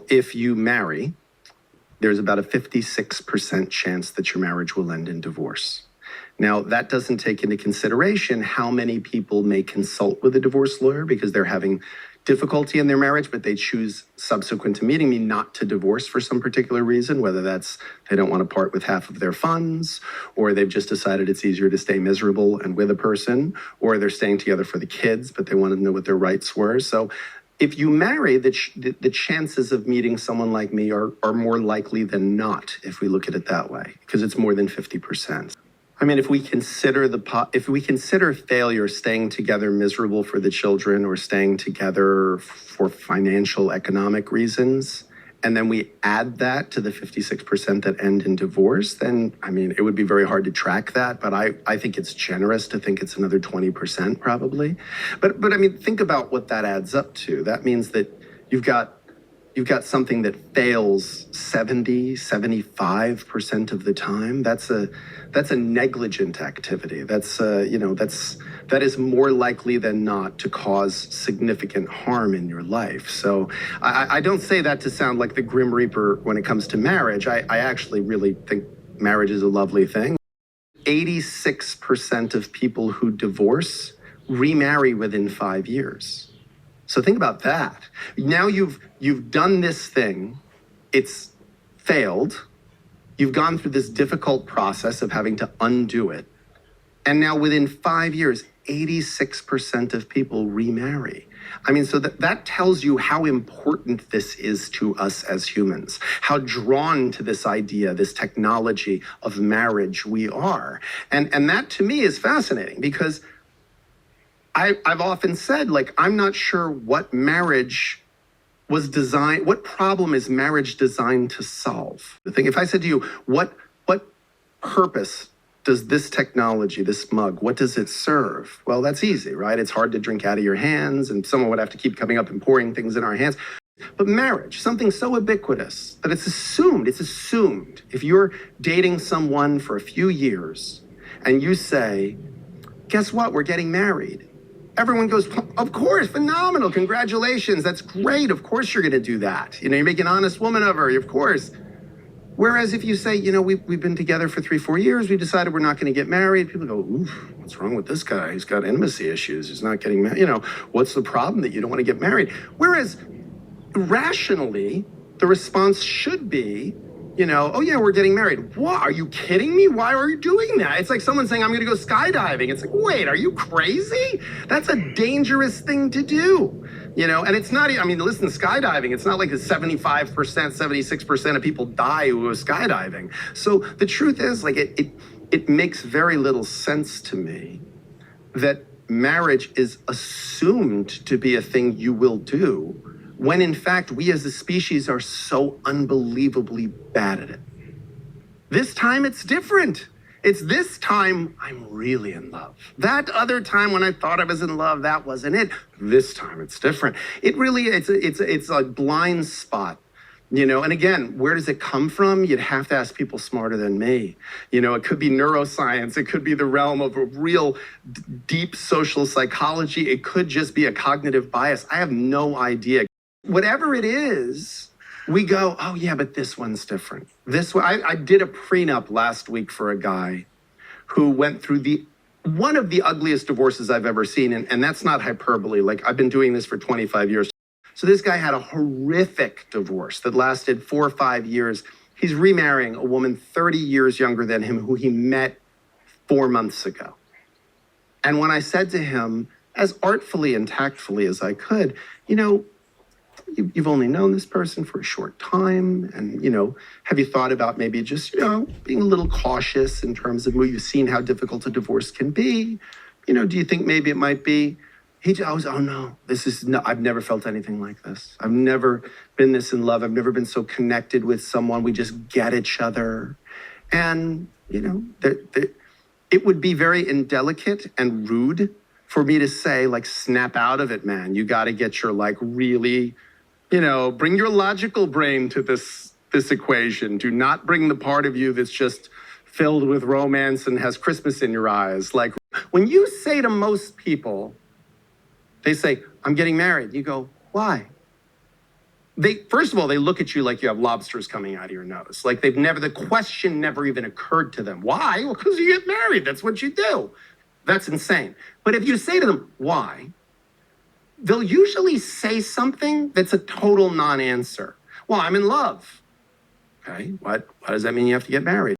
If you marry, there's about a 56% chance that your marriage will end in divorce. Now, that doesn't take into consideration how many people may consult with a divorce lawyer because they're having difficulty in their marriage, but they choose subsequent to meeting me not to divorce for some particular reason, whether that's they don't want to part with half of their funds, or they've just decided it's easier to stay miserable and with a person, or they're staying together for the kids, but they want to know what their rights were. So if you marry, the chances of meeting someone like me are more likely than not, if we look at it that way, because it's more than 50%. I mean, if we consider failure, staying together miserable for the children or staying together for financial, economic reasons, and then we add that to the 56% that end in divorce, then, I mean, it would be very hard to track that, but I think it's generous to think it's another 20% probably. But I mean, think about what that adds up to. That means that you've got something that fails 75% of the time. That's a negligent activity. That is more likely than not to cause significant harm in your life. So I don't say that to sound like the Grim Reaper when it comes to marriage. I actually really think marriage is a lovely thing. 86% of people who divorce remarry within 5 years. So think about that. Now you've done this thing, it's failed, you've gone through this difficult process of having to undo it, and now within 5 years, 86% of people remarry. I mean, so that tells you how important this is to us as humans, how drawn to this idea, this technology of marriage we are. And that to me is fascinating because I've often said, like, I'm not sure what marriage was designed, what problem is marriage designed to solve? The thing, if I said to you, what purpose does this technology, this mug, what does it serve? Well, that's easy, right? It's hard to drink out of your hands and someone would have to keep coming up and pouring things in our hands. But marriage, something so ubiquitous that it's assumed, if you're dating someone for a few years and you say, guess what, we're getting married. Everyone goes, of course, phenomenal, congratulations, that's great, of course you're gonna do that. You know, you make an honest woman of her, of course. Whereas if you say, you know, we've been together for 3-4 years, we decided we're not gonna get married, people go, oof, what's wrong with this guy? He's got intimacy issues, he's not getting married, you know, what's the problem that you don't wanna get married? Whereas rationally, the response should be, you know, oh yeah, we're getting married. What, are you kidding me? Why are you doing that? It's like someone saying, I'm gonna go skydiving. It's like, wait, are you crazy? That's a dangerous thing to do. You know, and it's not, I mean, listen, skydiving, it's not like 75%, 76% of people die who are skydiving. So the truth is, like, it makes very little sense to me that marriage is assumed to be a thing you will do, when in fact we as a species are so unbelievably bad at it. This time it's different. It's this time I'm really in love. That other time when I thought I was in love, that wasn't it. This time it's different. It really, it's a blind spot, you know, and again, where does it come from? You'd have to ask people smarter than me. You know, it could be neuroscience, it could be the realm of a real deep social psychology, it could just be a cognitive bias. I have no idea. Whatever it is, we go, oh yeah, but this one's different. This one, I did a prenup last week for a guy who went through one of the ugliest divorces I've ever seen, and that's not hyperbole. Like, I've been doing this for 25 years. So this guy had a horrific divorce that lasted 4 or 5 years. He's remarrying a woman 30 years younger than him who he met 4 months ago. And when I said to him, as artfully and tactfully as I could, you know, you've only known this person for a short time, and, you know, have you thought about maybe just, you know, being a little cautious in terms of, you've seen how difficult a divorce can be, you know, do you think maybe it might be? I was, oh no, I've never felt anything like this. I've never been this in love. I've never been so connected with someone. We just get each other. And, you know, it would be very indelicate and rude for me to say, like, snap out of it, man. You got to get your, like, really, you know, bring your logical brain to this equation. Do not bring the part of you that's just filled with romance and has Christmas in your eyes. Like, when you say to most people, they say, I'm getting married. You go, why? first of all, they look at you like you have lobsters coming out of your nose. Like the question never even occurred to them. Why? Well, because you get married. That's what you do. That's insane. But if you say to them, why? They'll usually say something that's a total non-answer. Well, I'm in love. Okay, what does that mean you have to get married?